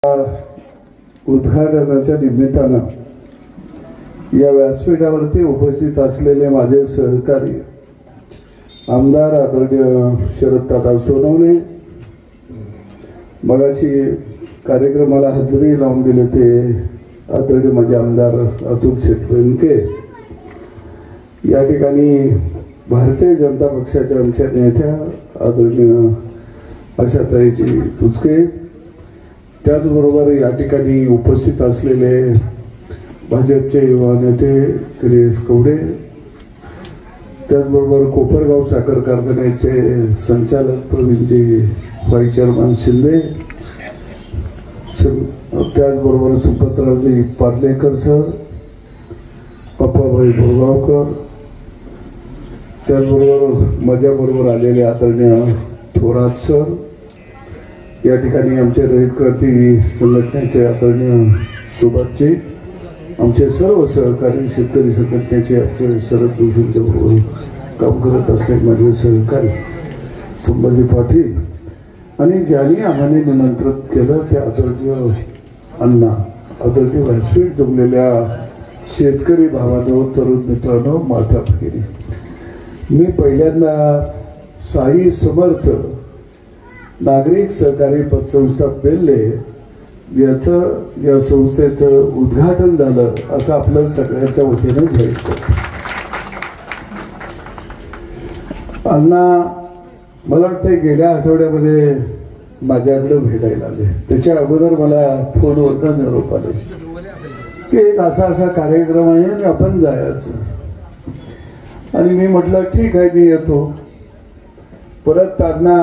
उद्घाटनाच्या निमित्तानं या व्यासपीठावरती उपस्थित असलेले माझे सहकारी आमदार आदरणीय शरददादा सोनवणे, मगाशी कार्यक्रमाला हजेरी लावून दिले ते आदरणीय माझे आमदार अतुल शेटके, या ठिकाणी भारतीय जनता पक्षाच्या आमच्या नेत्या आदरणीय आशाताईजी तुचके, त्याचबरोबर या ठिकाणी उपस्थित असलेले भाजपचे युवा नेते गिरीश कवडे, त्याचबरोबर कोपरगाव साखर कारखान्याचे संचालक प्रवीणजी व्हाईस चेअरमन शिंदे, त्याचबरोबर सुपतरावजी पार्लेकर सर, पप्पाभाई बोरगावकर, त्याचबरोबर माझ्याबरोबर आलेले आदरणीय थोरात सर, या ठिकाणी आमचे रयत क्रांती संघटनेचे आदरणीय सुभाषजी, आमचे सर्व सहकारी शेतकरी संघटनेचे आमचे शरद जोशींच्या बरोबर काम करत असलेले माझे सहकारी संभाजी पाटील आणि ज्यांनी आम्हाला निमंत्रित केलं त्या आदरणीय अण्णा, आदरणीय व्यासपीठ जमलेल्या शेतकरी भावांनो, तरुण मित्रांनो, माता भगिनी, मी पहिल्यांदा साई समर्थ नागरिक सहकारी पतसंस्था बेल्ले या संस्थेचं उद्घाटन झालं असं आपलं सगळ्यांच्या वतीनं जाहीर करतो. अण्णा मला वाटतं गेल्या आठवड्यामध्ये माझ्याकडे भेटायला आले, त्याच्या अगोदर मला फोनवर निरोप आले की एक असा कार्यक्रम आहे आणि आपण जायचं, आणि मी म्हटलं ठीक आहे मी येतो. परत त्यांना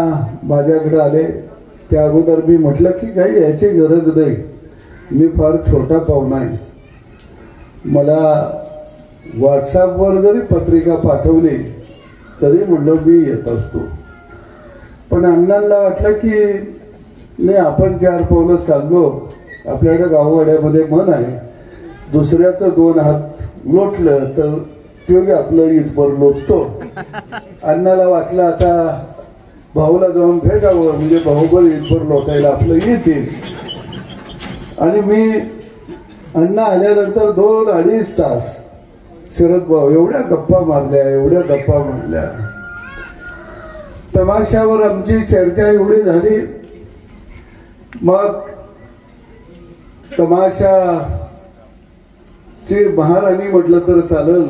माझ्याकडे आले, त्या अगोदर मी म्हटलं की काही याची गरज नाही, मी फार छोटा पाहुणा आहे, मला व्हॉट्सअपवर जरी पत्रिका पाठवली तरी म्हणलं मी येत असतो. पण अण्णांना वाटलं की नाही, आपण 4 पावलं चाललो, आपल्याकडे गाववाड्यामध्ये मन आहे, दुसऱ्याचं 2 हात लोटलं तर ते आपलं ईदभर लोटतो. अण्णाला वाटलं आता भाऊला जाऊन भेटावं, म्हणजे भाऊभर ईदभर लोटायला आपलं येतील. आणि मी अण्णा आल्यानंतर 2-2.5 तास शरद भाऊ एवढ्या गप्पा मारल्या, तमाशावर आमची चर्चा एवढी झाली. मग तमाशाची महाराणी म्हटलं तर चालेल,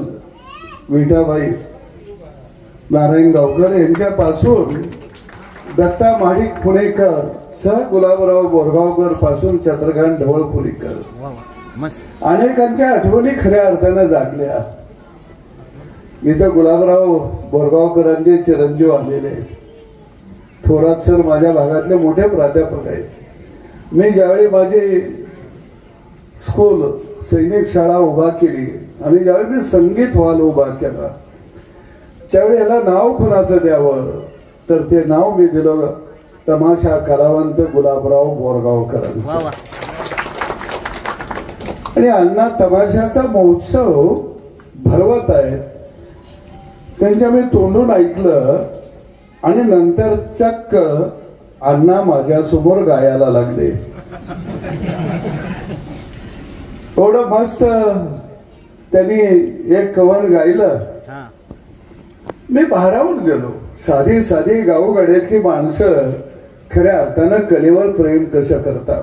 विठाबाई नारायण गावकर यांच्यापासून दत्ता माडिक पुणेकर, सह गुलाबराव बोरगावकर पासून चंद्रकांत ढवळपुरीकर, अनेकांच्या आठवणी खऱ्या अर्थानं जागल्या. इथं गुलाबराव बोरगावकरांचे चिरंजीव आलेले, थोरात सर माझ्या भागातले मोठे प्राध्यापक आहेत. मी ज्यावेळी माझी स्कूल सैनिक शाळा उभा केली आणि ज्यावेळी मी संगीत हॉल उभा केला, त्यावेळी याला नाव कुणाचं द्यावं, तर ते नाव मी दिलं तमाशा कलावंत गुलाबराव बोरगावकरांचं. आणि अण्णा तमाशाचा महोत्सव भरवत आहेत, त्यांच्या मी तोंडून ऐकलं आणि नंतर चक्क अण्णा माझ्यासमोर गायला लागले. एवढं मस्त त्यांनी एक कवन गायलं, मी भारावून गेलो. साधी गावगाड्यातली माणसं खऱ्या अर्थानं कलेवर प्रेम कसं करतात.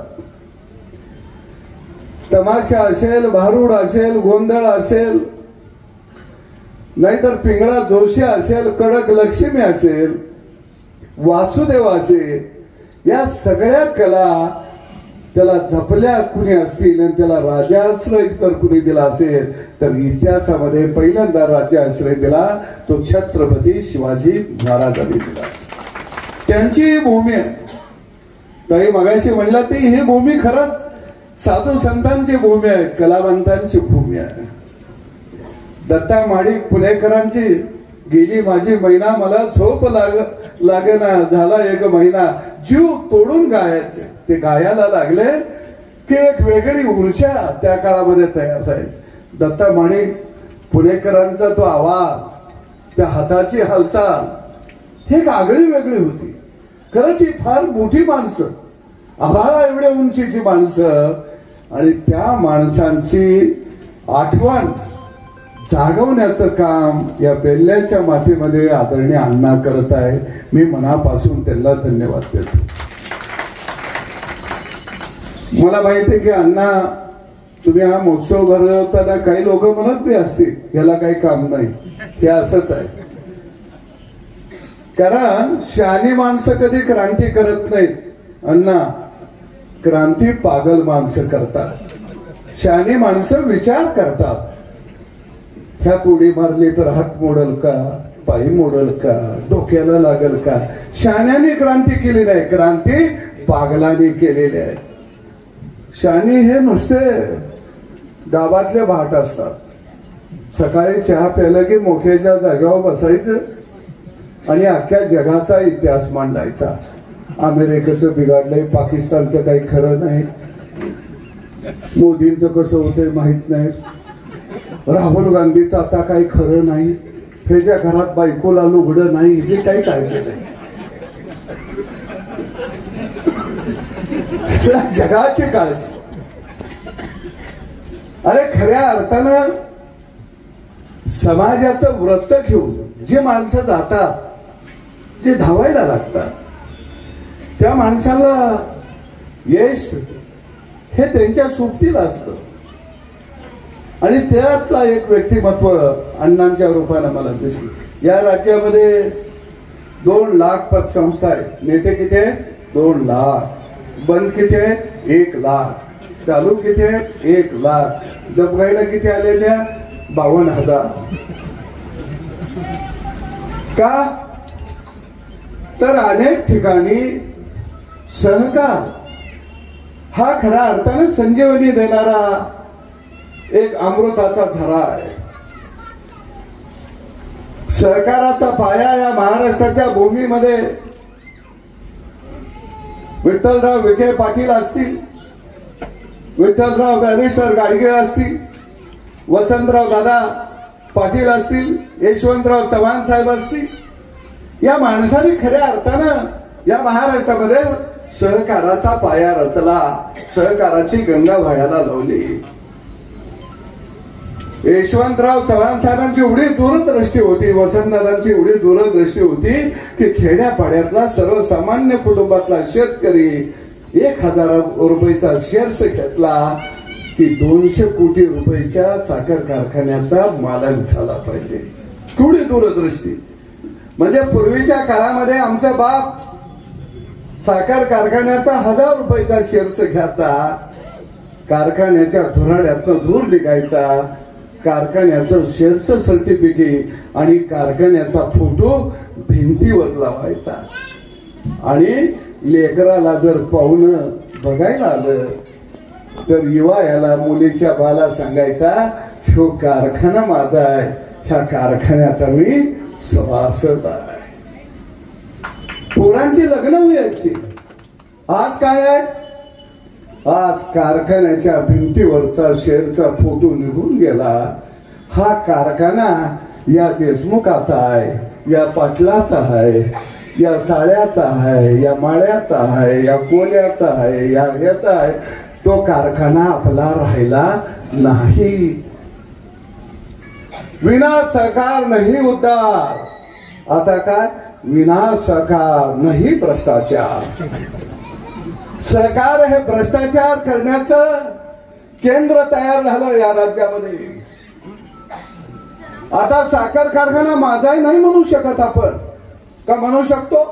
तमाशा असेल, भारूड असेल, गोंधळ असेल, नाहीतर पिंगळा जोशी असेल, कडक लक्ष्मी असेल, वासुदेव असेल, या सगळ्या कला त्याला जपल्या कुणी असतील आणि त्याला राजाश्रय जर कुणी दिला असेल तर इतिहासामध्ये पहिल्यांदा राज्याश्रय दिला तो छत्रपती शिवाजी महाराजांनी दिला. त्यांची भूमी आहे. ताई मगाशी म्हणला ती ही भूमी खरंच साधू संतांची भूमी आहे, कलावंतांची भूमी आहे. दत्ता माडिक पुणेकरांची गेली माझी महिना, मला झोप लागेना झाला 1 महिना, जीव तोडून गायचे. ते गायला लागले की एक वेगळी ऊर्जा त्या काळामध्ये तयार व्हायची. दत्ता माडिक पुणेकरांचा तो आवाज, त्या हाताची हालचाल, हे एक आगळी वेगळी होती. खरंच ही फार मोठी माणसं आभाळा एवढ्या उंचीची माणसं, आणि त्या माणसांची आठवण जागवण्याचं काम या बेल्ल्याच्या मातीमध्ये आदरणीय अण्णा करत आहेत. मी मनापासून त्यांना धन्यवाद देतो. मला माहिती आहे की अण्णा, तुम्ही हा महोत्सव भरवताना काही लोक म्हणत बी असतील याला काही काम नाही, हे असंच आहे. कारण शहाणी माणसं कधी क्रांती करत नाहीत. अण्णा, क्रांती पागल माणसं करतात. शहाणी माणसं विचार करतात. ह्यात उडी मारली तर हात मोडल का, पाय मोडल का, डोक्याला लागल का. शहाण्याने क्रांती केली नाही, क्रांती पागलांनी केलेली आहे. शहाणी हे नुसते गावातले भाट असतात. सकाळी चहा प्यायला की मोक्याच्या जागेवर बसायचं आणि अख्ख्या जगाचा इतिहास मांडायचा. अमेरिकेचं बिघडलंय, पाकिस्तानचं काही खरं नाही, मोदींचं कसं होतंय माहित नाही, राहुल गांधीचं आता काही खरं नाही, हे ज्या घरात बायकोला लुगडं नाही, हे काही काळजी नाही. जगाची काळजी. अरे खऱ्या अर्थानं समाजाचं व्रत घेऊन जे माणसं जातात, जे धावायला लागतात, त्या माणसाला यश हे त्यांच्या सोबतीला असतं. आणि त्यातला एक व्यक्तिमत्व अण्णांच्या रूपानं मला दिसलं. या राज्यामध्ये 2 लाख पतसंस्था आहेत. नेते किती आहेत? 2 लाख. बंद किती आहे? 1 लाख. चालू किती आहे? 1 लाख. डबगाईला किती आलेल्या? 52,000. का तर अनेक ठिकाणी सहकार हा खऱ्या अर्थाने संजीवनी देणारा एक अमृताचा झरा आहे. सहकाराचा पाया या महाराष्ट्राच्या भूमीमध्ये विठ्ठलराव विखे पाटील असतील, विठ्ठलराव बॅरिस्टर गाडगीळ असतील, वसंतराव दादा पाटील असतील, यशवंतराव चव्हाण साहेब असतील, या माणसाने खऱ्या अर्थानं या महाराष्ट्रामध्ये सहकाराचा पाया रचला, सहकाराची गंगा व्हायला लावली. यशवंतराव चव्हाण साहेबांची एवढी दूरदृष्टी होती, वसंतदादांची एवढी दूरदृष्टी होती की खेड्यापाड्यातला सर्वसामान्य कुटुंबातला शेतकरी 1,000 रुपयाचा शेअर्स घेतला की 200 कोटी रुपयाच्या साखर कारखान्याचा मालक झाला पाहिजे. केवढी दूरदृष्टी. म्हणजे पूर्वीच्या काळामध्ये आमचा बाप साखर कारखान्याचा 1,000 रुपयाचा शेअर्स घ्यायचा, कारखान्याच्या धुराड्यातनं धूर निघायचा, कारखान्याचं शेअर्स सर्टिफिकेट आणि कारखान्याचा फोटो भिंतीवर लावायचा. आणि लेकराला जर पाहुणं बघायला आलं तर युवा याला मुलीच्या बाला सांगायचा, ह्यो कारखाना माझा आहे, ह्या कारखान्याचा मी सभासद आहे. पोरांची लग्न व्हायची. आज काय आहे? आज कारखान्याच्या भिंतीवरचा शेअरचा फोटो निघून गेला. हा कारखाना या देशमुखाचा आहे, या पाटलाचा आहे, या साळ्याचा आहे, या माळ्याचा आहे, या कोल्याचा आहे, या ह्याचा आहे. तो कारखाना आपला राहिला नाही. विना सहकार नाही उद्धार. आता काय? विना सहकार नाही भ्रष्टाचार. सहकार हे भ्रष्टाचार करण्याचं केंद्र तयार झालं या राज्यामध्ये. आता साखर कारखाना माझाही नाही म्हणू शकत आपण, का म्हणू शकतो?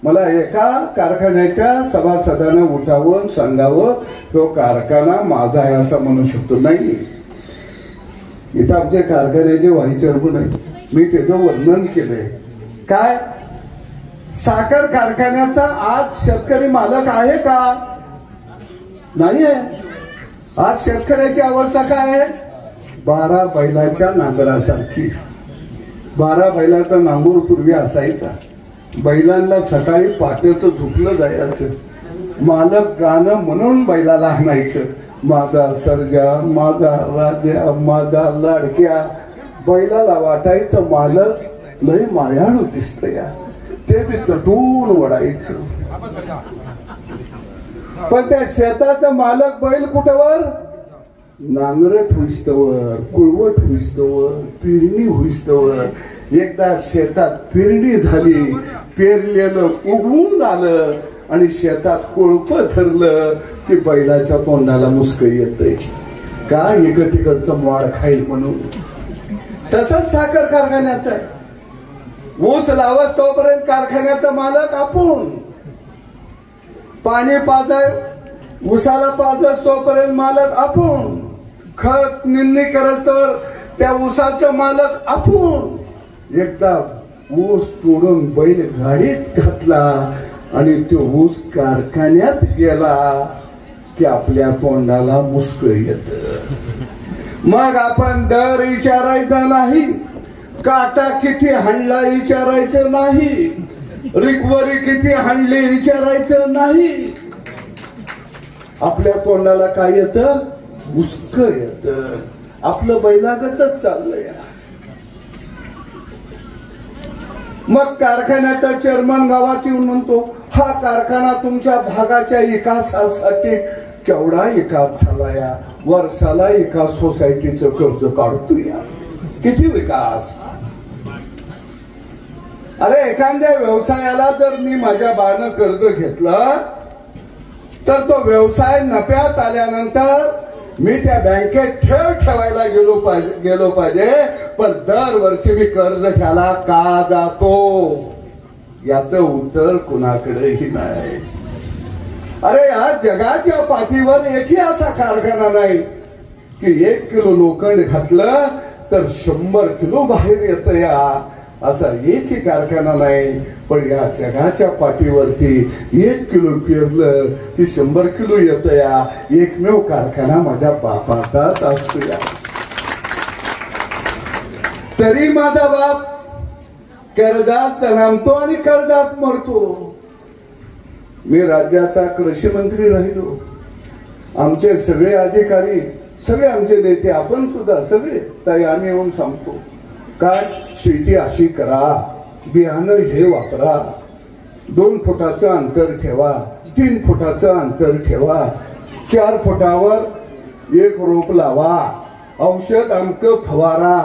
मला एका कारखान्याच्या सभासदानं उठावून सांगावं तो कारखाना माझा आहे असं म्हणू शकतो? नाही. इथं आमचे कारखान्याचे व्हाईस चेअरमन आहे, मी त्याचं वर्णन केलंय. काय साखर कारखान्याचा आज शेतकरी मालक आहे का? नाही आहे. आज शेतकऱ्याची अवस्था काय आहे? 12 बैलाच्या नांगरासारखी. 12 बैलाचा नांगूर पूर्वी असायचा. बैलांना सकाळी पाट्याचं झुकलं जायचं. मालक गाणं म्हणून बैलाला आणायचं, माझा सर्जा, माझा राजा, माझा लाडक्या. बैलाला वाटायचं मालक लय मायाळू दिसतया, ते बी तटून वडायचं. पण त्या शेताचा मालक बैल कुठवर नांगरट हुईस्तवर, कुळवट हुईस्तवर, पेरणी हुईस्तवर. एकदा शेतात पेरणी झाली, पेरलेलं उगवून आलं आणि शेतात कोळप धरलं की बैलाच्या तोंडाला मुस्क येतंय का इकड तिकडचं मोड खाईल म्हणून. तसंच साखर कारखान्याचं आहे. ऊस लावस तोपर्यंत कारखान्याचा मालक आपण, पाणी पाजाय ऊसाला पाजस तोपर्यंत मालक आपण, खत निंदणी करस तर त्या ऊसाचं मालक आपण. एकदा ऊस तोडून बैल गाडीत घातला आणि तो ऊस कारखान्यात गेला की आपल्या तोंडाला मुस्क येत. मग आपण दर विचारायचा नाही, काटा किती हाणला विचारायचं नाही, रिकवरी किती हाणली विचारायचं नाही. आपल्या तोंडाला काय येतं? मुस्क येत. आपलं बैलागतच चाललंय. मग कारखान्याचा चेअरमन गावात येऊन म्हणतो, हा कारखाना तुमच्या भागाच्या विकासासाठी केवढा विकास झाला या, वर्षाला एका सोसायटीचं कर्ज काढतो या. किती विकास. अरे एखाद्या व्यवसायाला जर मी माझ्या बानं कर्ज घेतलं तर तो व्यवसाय नफ्यात आल्यानंतर मी त्या बँकेत ठेवायला गेलो पाहिजे. पण दरवर्षी मी कर्ज घ्यायला का जातो याचं उत्तर कुणाकडेही नाही. अरे या जगाच्या पाठीवर एकही असा कारखाना नाही की 1 किलो लोखंड घातलं तर 100 किलो बाहेर येतं या, असा एकही कारखाना नाही. पण या जगाच्या पाठीवरती 1 किलो पेरलं की 100 किलो येतं या. एकमेव कारखाना माझ्या बापाचाच असतो या. तरी माझा बाप कर्जात नांदतो आणि कर्जात मरतो. मी राज्याचा कृषी मंत्री राहिलो. आमचे सगळे अधिकारी, सगळे आमचे नेते, आपण सुद्धा सगळे ताई आम्ही येऊन सांगतो काय, शेती अशी करा, बियाणं हे वापरा, 2 फुटाचं अंतर ठेवा, 3 फुटाचं अंतर ठेवा, 4 फुटावर 1 रोप लावा, औषध अमकं फवारा.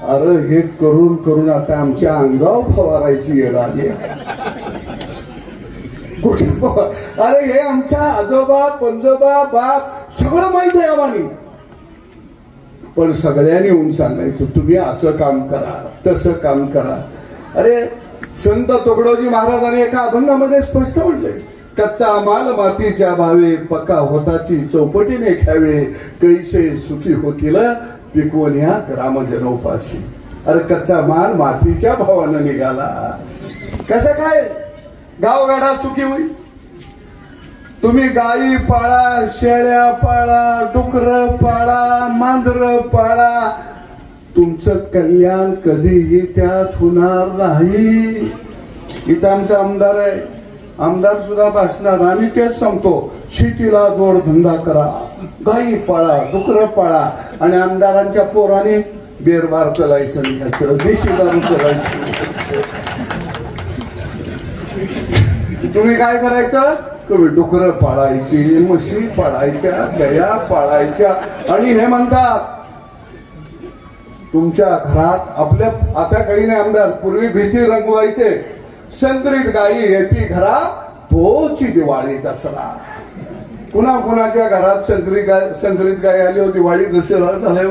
अरे हे करून करून आता आमच्या अंगावर फवारायची वेळ आली. अरे हे आमच्या आजोबा पंजोबा बाप सगळं माहित आहे आम्हाला. पण सगळ्यांनी येऊन सांगायचं तुम्ही असं काम करा, तसं काम करा. अरे संत तुकडोजी महाराजांनी एका अभंगामध्ये स्पष्ट म्हटलंय, कच्चा माल मातीच्या भावे, पक्का होताची चौपटीने खावे, कैसे सुखी होतील पिकवून ह्या ग्रामजनोपासी. अरे कच्चा माल मातीच्या भावानं निघाला, कसं काय गावगाडा सुखी होईल. तुम्ही गायी पाळा, शेळ्या पाळा, डुकर पाळा, मांजर पाळा, तुमचं कल्याण कधीही त्यात होणार नाही. इथं आमचा आमदार आहे, आमदार सुद्धा भाषणात आम्ही तेच सांगतो, शेतीला जोडधंदा करा, गायी पाळा, डुकर पाळा. आणि आमदारांच्या पोराने बेरबारचं लायसन घ्यायचं, देशी दारूचं लायसन. तुम्ही काय करायचं, तुम्ही डुकर पाळायची, म्हशी पाळायच्या, गाया पाळायच्या. आणि हे म्हणतात तुमच्या घरात आपल्या, आता काही नाही आमदार, पूर्वी भीती रंगवायचे, संकरित गायी येती घरात तोची दिवाळी दसरा. कुणाच्या घरात संकरित गाय आली होती दिवाळी दसरा झाल्या.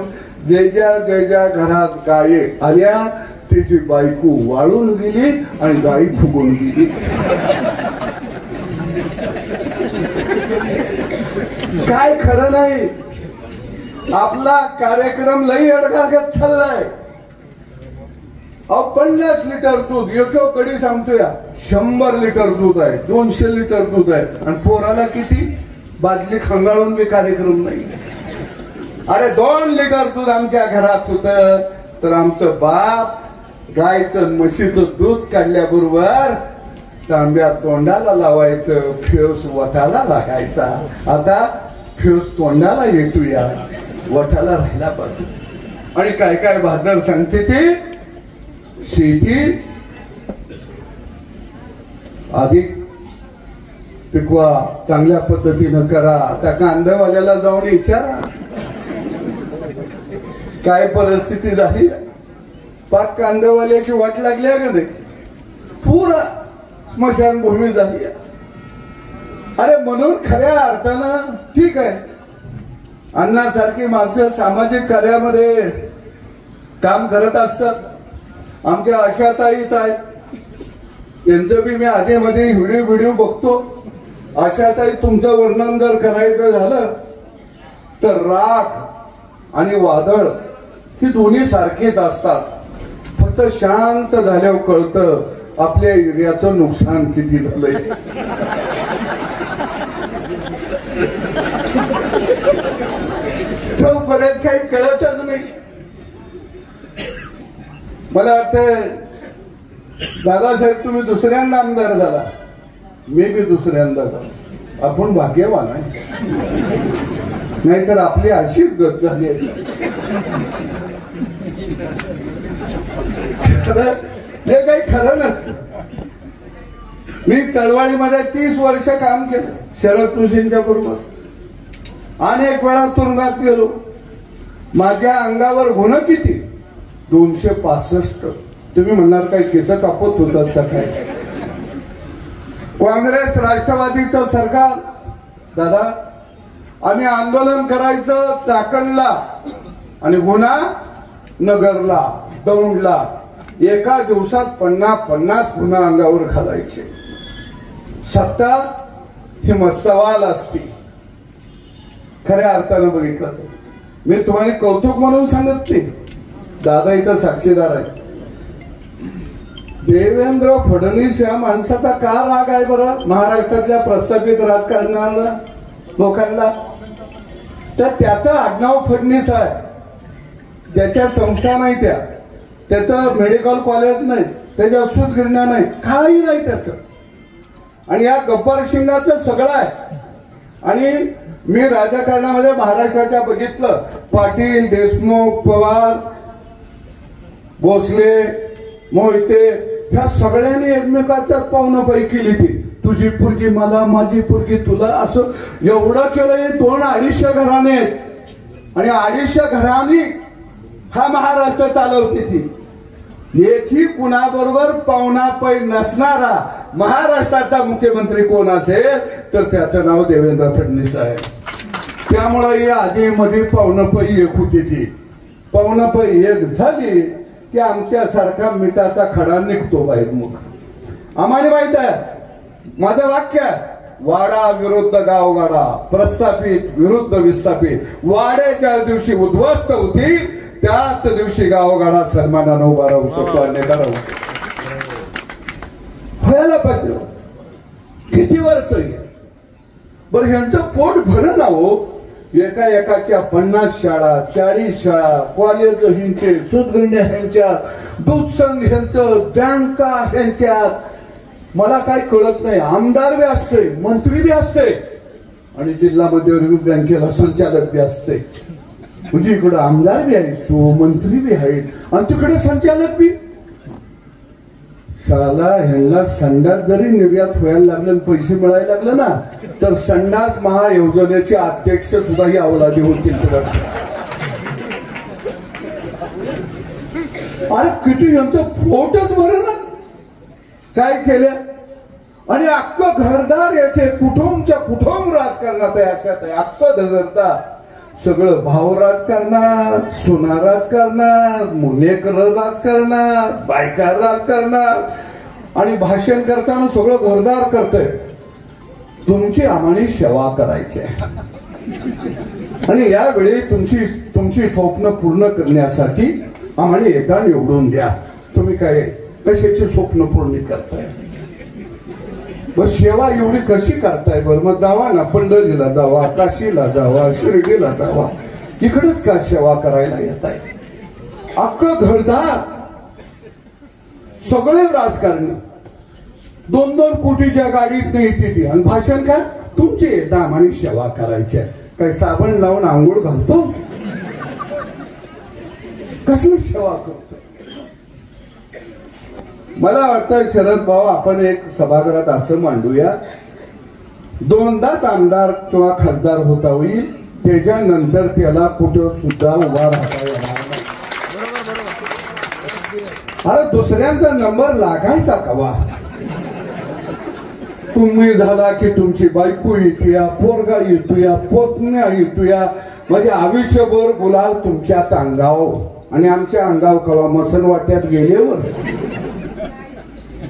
जे ज्या घरात गाय आल्या त्याची बायको वाळून गेली आणि गाई फुगून गेली. काय खरं नाही. आपला कार्यक्रम लई अडगागत चाललाय. 50 लिटर दूध येतो कडी सांगतोय, 100 लिटर दूध आहे, 200 लिटर दूध आहे. आणि पोराला किती बादली खंगाळून बी कार्यक्रम नाही. अरे 2 लिटर दूध आमच्या घरात होत तर आमचं बाप गायचं म्हशीचं दूध काढल्याबरोबर तांब्या तोंडाला लावायचं, फेस वठाला लागायचा. आता फेस तोंडाला येतोया, वठाला राहिला पाहिजे. आणि काय काय बहादर सांगते ते, शेती अधिक पिकवा, चांगल्या पद्धतीनं करा. त्या कांदेवाल्याला जाऊन विचारा काय परिस्थिती झाली. पाक कांदेवाल्याची वाट लागली आहे का नाही, पुरा स्मशानभूमी झाली. अरे म्हणून खऱ्या अर्थानं ठीक आहे, अण्णासारखी माणसं सामाजिक कार्यामध्ये काम करत असतात. आमच्या आशाताई आहेत, त्यांचं बी मी आधीमध्ये व्हिडिओ बघतो. आशाताई, तुमचं वर्णन जर करायचं झालं तर राख आणि वादळ ही दोन्ही सारखीच असतात. फक्त शांत झाल्यावर कळतं आपल्या एरियाचं नुकसान किती झालंय. तोपर्यंत काही कळतच नाही. मला वाटतं दादासाहेब तुम्ही दुसऱ्यांदा आमदार झाला, मी बी दुसऱ्यांदा झालो. आपण भाग्यवान आहे, नाहीतर आपली अशीच गत झाली आहे. हे काही खरं नसतं. मी चळवळीमध्ये 30 वर्ष काम केलं शरद ऋषींच्या बरोबर. अनेक वेळा तुरुंगात गेलो. माझ्या अंगावर गुन्हा किती? 265. तुम्ही म्हणणार काही केस कापत होतात का काय? काँग्रेस राष्ट्रवादीचं सरकार दादा, आम्ही आंदोलन करायचं चाकणला आणि गुन्हा नगरला, दौंडला. एका दिवसात 50 गुन्हा अंगावर घालायचे. सत्ता ही मस्तवाल असती खऱ्या अर्थानं बघितलं तर. मी तुम्हाला कौतुक म्हणून सांगत नाही, दादा इथं साक्षीदार आहे. देवेंद्र फडणवीस या माणसाचा का राग आहे बरं महाराष्ट्रातल्या प्रस्थापित राजकारणाला लोकांना? तर त्याचं आडनाव फडणवीस आहे, त्याच्या संस्था नाही, त्याचं मेडिकल कॉलेज नाही, त्याच्या सूतगिरण्या नाही, काही नाही त्याचं. आणि या गब्बर सिंगाचं सगळं आहे. आणि मी राजकारणामध्ये महाराष्ट्राच्या बघितलं, पाटील, देशमुख, पवार, भोसले, मोहिते ह्या सगळ्यांनी एकमेकाच्यात पाहुणपैकी केली. ती तुझी पुरगी मला, माझी पुरगी तुला, असं एवढं केलं. हे 200-250 घराणे आहेत आणि 250 घरांनी हा महाराष्ट्र चालवते. ती एकही कुणाबरोबर पाहुणापै नसणारा महाराष्ट्राचा मुख्यमंत्री कोण असेल तर त्याचं नाव देवेंद्र फडणवीस आहे. त्यामुळे या आधीमध्ये पाहुणपै एक होती. ती पाहुणपै एक झाली की आमच्या सारखा मिठाचा खडा निघतो बाहेर. मग आम्हाला माहित आहे, माझं वाक्य आहे, वाडा विरुद्ध गावगाडा, प्रस्थापित विरुद्ध विस्थापित. वाडे ज्या दिवशी उद्ध्वस्त होतील त्याच दिवशी गावगाडा सन्मानानं उभा राहू शकतो, अन्यथा राहू शकतो. व्हायला पाहिजे. किती वर्ष बरं ह्यांचं पोट भरत आहो. एकाच्या 50 शाळा, 40 शाळा, कॉलेज ह्यांचे, सूतगिरण्या ह्यांच्यात, दूध संघ ह्यांचं, बँका ह्यांच्यात. मला काय कळत नाही. आमदार बी असते, मंत्री बी असते आणि जिल्हा मध्यवर्ती बँकेला संचालक बी असते. म्हणजे इकडं आमदार बी आहेस तू, मंत्री बी आहेत आणि तिकडे संचालक बी. साला ह्यांना संडास जरी निर्यात व्हायला लागलं, पैसे मिळायला लागलं ना, तर संडास महायोजनेचे अध्यक्ष सुद्धा ही अवलादी होतील. अरे किती यांचं पोटच भरलं ना. काय केलं? आणि अख्खं घरदार येथे कुठूमच्या कुठूम राजकारणात आहे. अशात आहे अख्खं घरदार. सगळं भाव राजकारणात, सोना राजकारणात, मुलेकर राजकारणात, बायका राजकारणात. आणि भाषण करताना सगळं घरदार करतंय. तुमची आम्हाला सेवा करायची आहे आणि यावेळी तुमची स्वप्न पूर्ण करण्यासाठी आम्हाला एकदा निवडून द्या. तुम्ही काय कशाची स्वप्न पूर्ण करताय? मग सेवा एवढी कशी करताय बरं? मग जावा ना, पंढरीला जावा, काशीला जावा, शिर्डीला जावा. इकडेच का सेवा करायला येत आहे? अख्खं घरदार सगळे राजकारणी 2-2 कोटीच्या गाडीत नाही ती. आणि भाषण काय? तुमची दाम आणि सेवा करायची आहे. काय साबण लावून आंघोळ घालतो? कसली सेवा करतो? मला वाटतं शरद भाऊ, आपण एक सभागृहात असं मांडूया दोनदाच आमदार किंवा खासदार होता होईल, त्याच्यानंतर त्याला कुठं सुद्धा उभा राहता येणार नाही. अरे दुसऱ्यांचा नंबर लागायचा कवा? तुम्ही झाला की तुमची बायको येतुया, पोरगा येतुया, पोतण्या येतुया, म्हणजे आयुष्यभर गुलाल तुमच्याच अंगाव आणि आमच्या अंगाव कवा मसन वाट्यात गेल्यावर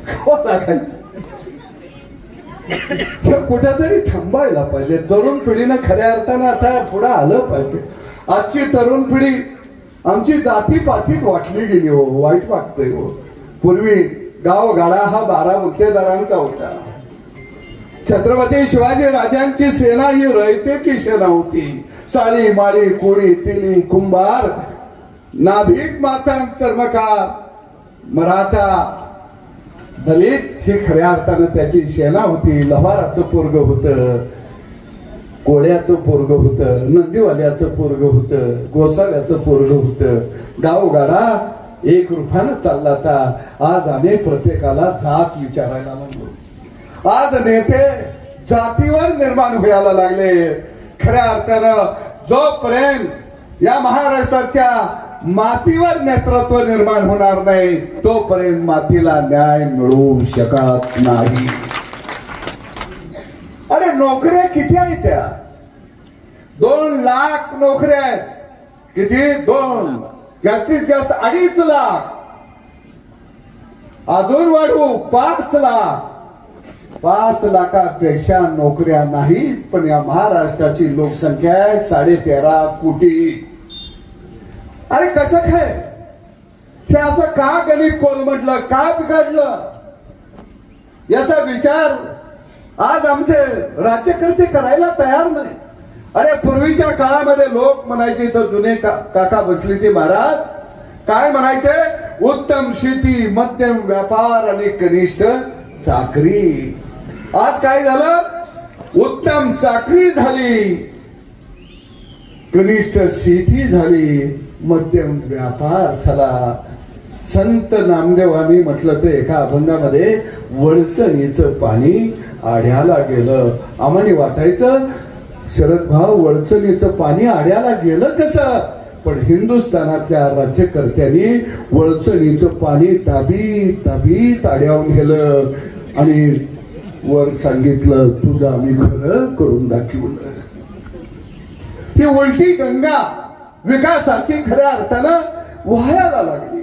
कवा लागायचं? हे कुठेतरी थांबायला पाहिजे. तरुण पिढीनं खऱ्या अर्थानं आता पुढे आलं पाहिजे. आजची तरुण पिढी आमची जातीपातीत वाटली गेली हो, वाईट वाटतंय हो. पूर्वी गावगाडा हा 12 मुद्देदारांचा होता. छत्रपती शिवाजी राजांची सेना ही रयतेची सेना होती. साळी माळी कोळी तिली कुंभार नाभिक मातांग चर्मकार मराठा दलित ही खऱ्या अर्थानं त्याची सेना होती. लव्हाराचं पोरग होतं, कोळ्याचं पोरग होतं, नंदीवाल्याचं पोरग होतं, गोसाव्याचं पोरग होतं. गावगाडा एक रूपानं चालला होता. आज आम्ही प्रत्येकाला जात विचारायला लागलो. आज नेते जातीवर निर्माण व्हायला लागले. खऱ्या अर्थानं जोपर्यंत या महाराष्ट्राच्या मातीवर नेतृत्व निर्माण होणार नाही तोपर्यंत मातीला न्याय मिळू शकत नाही. अरे नोकऱ्या किती आहेत? त्या 2 लाख नोकऱ्या आहेत. किती? 2, जास्तीत जास्त 2.5 लाख. अजून वाढवू 5 लाख. 5 लाखापेक्षा नोकऱ्या नाहीत. पण या महाराष्ट्राची लोकसंख्या आहे 13.5 कोटी. अरे कसं काय हे असं का गणित कोलमडलं, का बिघडलं याचा विचार आज आमचे राज्यकर्ते करायला तयार नाही. अरे पूर्वीच्या काळामध्ये लोक म्हणायचे, तर जुने काका बसले ते महाराज काय म्हणायचे? उत्तम शेती, मध्यम व्यापार आणि कनिष्ठ चाकरी. आज काय झालं? उत्तम चाकरी झाली, कनिष्ठ शेती झाली, मध्यम व्यापार झाला. संत नामदेवांनी म्हटलं तर एका अभंगामध्ये, वळचणीचं पाणी आढ्याला गेलं. आम्हाला वाटायचं शरद भाऊ वळचणीचं पाणी आढ्याला गेलं कसं? पण हिंदुस्थानातल्या राज्यकर्त्यांनी वळचणीचं पाणी दाबीत दाबीत आढ्यावून गेलं आणि वर सांगितलं, तुझं आम्ही खरं करून दाखवलं. ही उलटी गंगा विकासाची खऱ्या अर्थानं वाहायला लागली.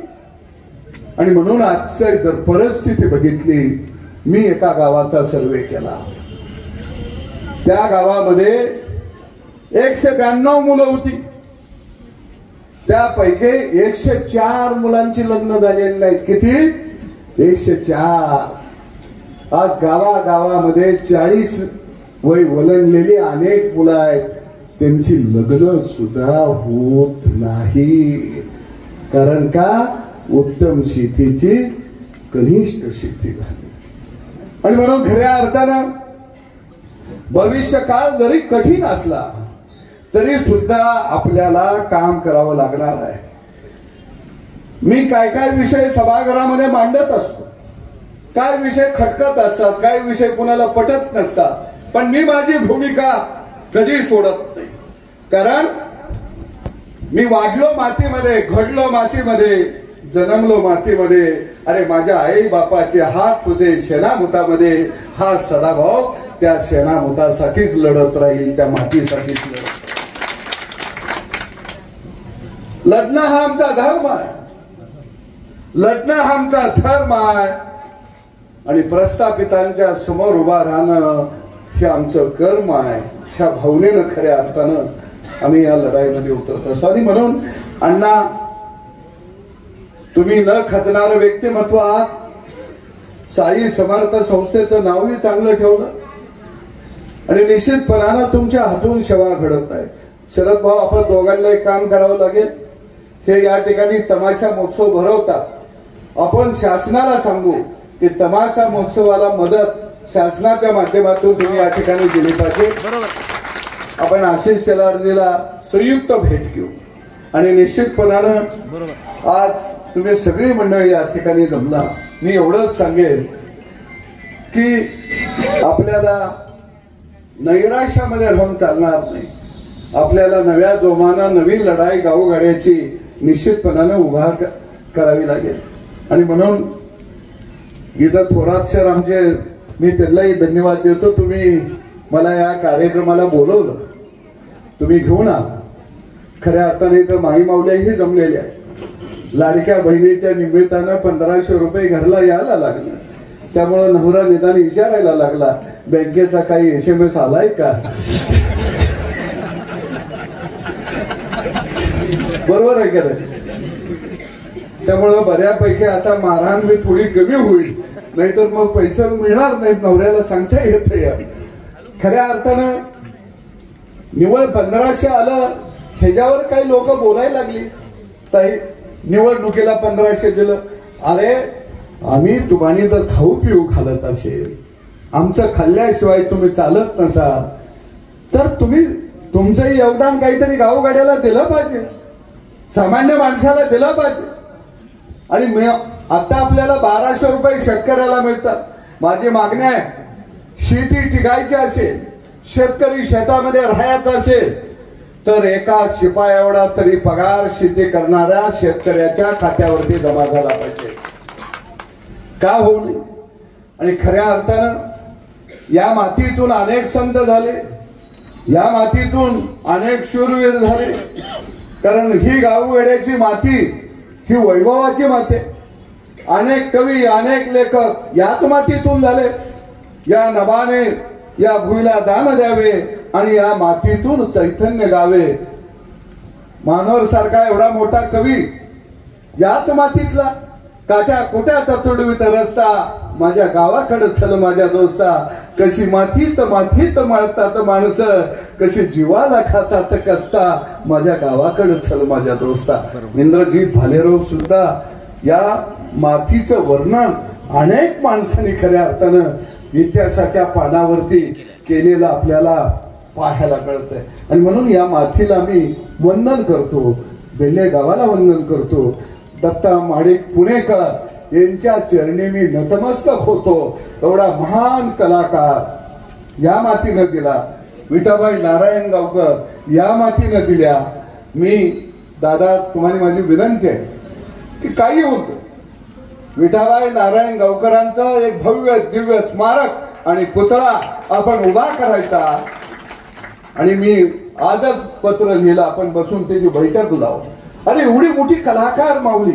आणि म्हणून आजची जर परिस्थिती बघितली, मी एका गावाचा सर्वे केला. त्या गावामध्ये 192 मुलं होती. त्यापैकी 104 मुलांची लग्न झालेली नाहीत. किती? 104. आज गावागावामध्ये 40 वय ओलांडलेली अनेक मुलं आहेत, त्यांची लग्न सुद्धा होत नाही. कारण का? उत्तम शेतीची कनिष्ठ शेती झाली. आणि म्हणून खऱ्या अर्थानं भविष्य काळ जरी कठीण असला तरी सुद्धा आपल्याला काम करावं लागणार आहे. मी काय काय विषय सभागृहामध्ये मांडत असतो, काय विषय खटकत असतात, काय विषय कुणाला पटत नसतात, पण मी माझी भूमिका कधी सोडत नाही. कारण मी वाढलो मातीमध्ये, घडलो मातीमध्ये, जन्मलो मातीमध्ये. अरे माझ्या आई बापाचे हात होते शेणामुतामध्ये. हा सदाभाऊ त्या शेणामुतासाठीच लढत राहील, त्या मातीसाठीच लढत. लढणं हा आमचा धर्म आहे, लढणं हा आमचा धर्म आहे. आणि प्रस्थापितांच्या समोर उभा राहणं हे आमचं कर्म आहे. ह्या भावनेनं खऱ्या अर्थानं आम्ही या लढाईमध्ये उतरत असतो. आणि म्हणून अण्णा, तुम्ही न खचणारं व्यक्तिमत्व आहात. साई समर्थ संस्थेचं नावही चांगलं ठेवलं आणि निश्चितपणानं तुमच्या हातून सेवा घडत आहे. शरद भाऊ, आपण दोघांना एक काम करावं लागेल. हे या ठिकाणी तमाशा महोत्सव भरवतात. आपण शासनाला सांगू की तमाशा महोत्सवाला मदत शासनाच्या माध्यमातून तुम्ही या ठिकाणी दिली पाहिजे. आपण आशिष शेलारजीला संयुक्त भेट घेऊ आणि निश्चितपणानं आज तुम्ही सगळी मंडळी या ठिकाणी जमला. मी एवढंच सांगेन की आपल्याला नैराश्यामध्ये राहून चालणार नाही. आपल्याला नव्या जोमानं नवीन लढाई गावगाड्याची निश्चितपणाने उभा करावी लागेल. आणि म्हणून इथं थोरात सर आमचे, मी त्यांनाही धन्यवाद देतो. तुम्ही मला या कार्यक्रमाला बोलवलं, तुम्ही घेऊन आला. खऱ्या अर्थाने इथं माई माऊल्याही जमलेले आहे. लाडक्या बहिणीच्या निमित्तानं 1500 रुपये घरला यायला लागले. त्यामुळं नवरा निदान विचारायला लागला, बँकेचा काही SMS आलाय का? बरोबर आहे का? त्यामुळं बऱ्यापैकी आता मारहाण मी थोडी कमी होईल, नाहीतर मग पैसे मिळणार नाहीत. नवऱ्याला सांगता येत या. खऱ्या अर्थानं निवळ 1500 आलं ह्याच्यावर काही लोक बोलायला लागली. ताई निवडणुकीला 1500 दिलं. अरे आम्ही तुम्हाला जर खाऊ पिऊ घालत असेल, आमचं खाल्ल्याशिवाय तुम्ही चालत नसाल, तर तुम्ही तुमचं योगदान काहीतरी गावगाड्याला दिलं पाहिजे, सामान्य माणसाला दिलं पाहिजे. आणि आता आपल्याला 1200 रुपये शेतकऱ्याला मिळतात. माझी मागणी आहे, शेती टिकायची असेल, शेतकरी शेतामध्ये राहायचं असेल, तर एका शिपाया एवढा तरी पगार शेती करणाऱ्या शेतकऱ्याच्या खात्यावरती जमा झाला पाहिजे. का होऊ नये? आणि खऱ्या अर्थानं या मातीतून अनेक संत झाले, या मातीतून अनेक शूरवीर झाले. कारण ही गावखेड्याची माती ही वैभवाची माती. अनेक कवी, अनेक लेखक याच मातीतून झाले. या नभाने या भुईला दान द्यावे आणि या मातीतून चैतन्य गावे. मानवर सारखा एवढा मोठा कवी याच मातीतला. काट्या कुट्याचा तुडवीत रस्ता, माझ्या गावाकडे चल माझ्या दोस्ता. कशी मातीत मातीत माळतात माणसं, कशी जीवाला खातात कष्टा. माझ्या गावाकडे चल माझ्या दोस्ता. इंद्रजीत भालेराव सुद्धा या मातीचं वर्णन अनेक माणसांनी खऱ्या अर्थानं इतिहासाच्या पानावरती केलेलं आपल्याला पाहायला कळतंय. आणि म्हणून या मातीला मी वंदन करतो, बेल्ले गावाला वंदन करतो. दत्ता माडिक पुणेकर यांच्या चरणी मी नतमस्तक होतो. एवढा महान कलाकार या मातीनं दिला. विठाबाई नारायण गावकर या मातीनं दिल्या. मी दादा तुम्हाला माझी विनंती आहे की काही होतं, विठाबाई नारायण गावकरांचं एक भव्य दिव्य स्मारक आणि पुतळा आपण उभा करायचा. आणि मी आजच पत्र लिहिलं, आपण बसून त्याची बैठक लावू. अरे एवढी मोठी कलाकार माऊली,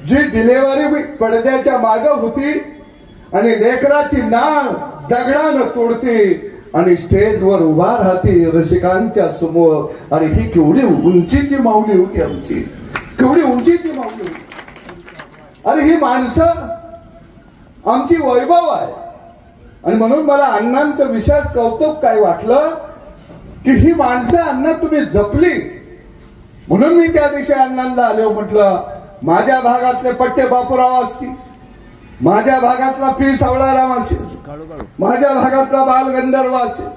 जी डिलेवरी पडद्याच्या माग होती आणि लेकराची नाळ दगडानं तोडते आणि स्टेजवर उभा राहते रसिकांच्या समोर. आणि ही केवढी उंचीची माऊली होती आमची, केवढी उंचीची माऊली होती. आणि ही माणसं आमची वैभव आहे. आणि म्हणून मला अण्णांचं विशेष कौतुक काय वाटलं की ही माणसं अण्णा तुम्ही जपली. म्हणून मी त्या दिवशी अण्णांना आलो. म्हटलं माझ्या भागातले पट्टे बापूराव असतील, माझ्या भागातला पी सावळाराम असेल, माझ्या भागातला बाल गंधर्व असेल,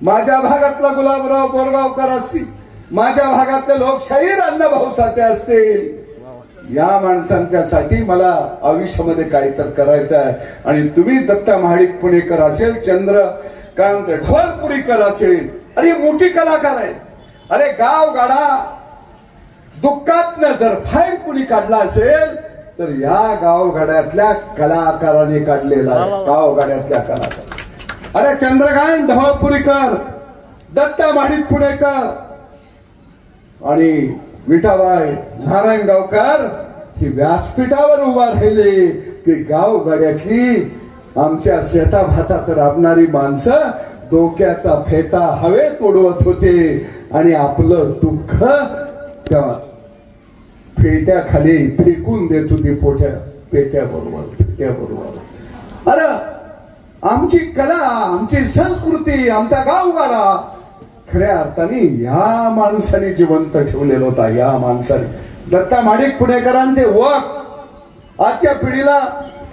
माझ्या भागातला गुलाबराव बोरगावकर असतील, माझ्या भागातले लोकशाहीर अण्णाभाऊ साठे असतील. या माणसांच्यासाठी मला आयुष्यामध्ये काही तर करायचं आहे. आणि तुम्ही दत्ता महाडिक पुणेकर असेल, चंद्रकांत ढवळपुरीकर असेल, अरे मोठी कलाकार आहे. अरे गाव गाडा दुःखातनं जर फाईल कुणी काढला असेल तर या गावगाड्यातल्या कलाकारांनी काढलेला आहे. गावगाड्यातल्या कलाकार. अरे चंद्रकांत ढवळपुरीकर, दत्ता महाडिक पुणेकर आणि विठाबाई नारायण गावकर ही व्यासपीठावर उभा राहिले की गावगाड्यातली आमच्या शेताभातात राबणारी माणसं डोक्याचा फेटा हवेत उडवत होते आणि आपलं दुःख त्या फेट्याखाली फेकून देत होती पेट्याबरोबर. अरे आमची कला, आमची संस्कृती, आमचा गावगाडा खऱ्या अर्थाने या माणसाने जिवंत ठेवलेला होता. या माणसाने दत्ता महाडिक पुणेकरांचे वक आजच्या पिढीला,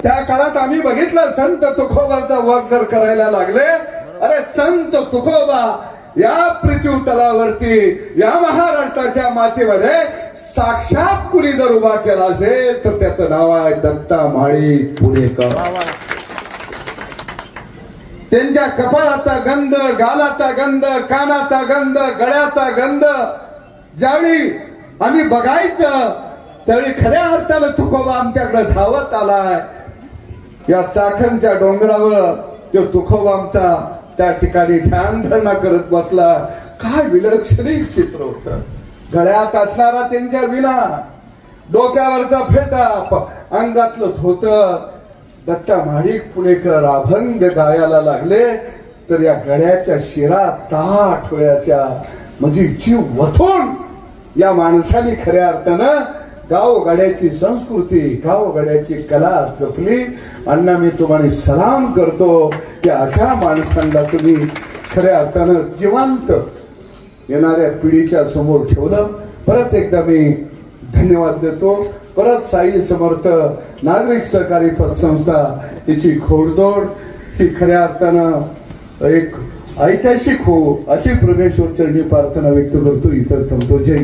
त्या काळात आम्ही बघितलं संत तुकोबाचा वक जर करायला लागले. अरे संत तुकोबा या पृथ्वी तलावरती या महाराष्ट्राच्या मातीमध्ये साक्षात कुणी जर उभा केला असेल तर त्याचं नाव आहे दत्ता महाडिक पुणेकर. त्यांच्या कपाळाचा गंध, गालाचा गंध, कानाचा गंध, गळ्याचा गंध ज्यावेळी आम्ही बघायचं त्यावेळी खऱ्या अर्थानं तुकोबा आमच्याकडे धावत आलाय. या चाकणच्या डोंगरावर तो तुकोबा आमचा त्या ठिकाणी ध्यान धरणा करत बसला. काय विलक्षण चित्र होत. गळ्यात असणारा त्यांच्या विणा, डोक्यावरचा फेटा, अंगातलं धोतर. दत्ता महाडिक पुणेकर अभंग गायला लागले तर या गळ्याच्या शिरा ताठ व्हायच्या. म्हणजे जीव वथून या माणसाने खऱ्या अर्थानं गावगाड्याची संस्कृती, गावगाड्याची कला जपली. अण्णा मी तुम्हाला सलाम करतो की अशा माणसांना तुम्ही खऱ्या अर्थानं जिवंत येणाऱ्या पिढीच्या समोर ठेवलं. परत एकदा मी धन्यवाद देतो. परत साई समर्थ नागरिक सहकारी पतसंस्था याची घोडदौड ही खऱ्या अर्थानं एक ऐतिहासिक हो अशी परमेश्वर चरणी प्रार्थना व्यक्त करतो. इथं थांबतो. जय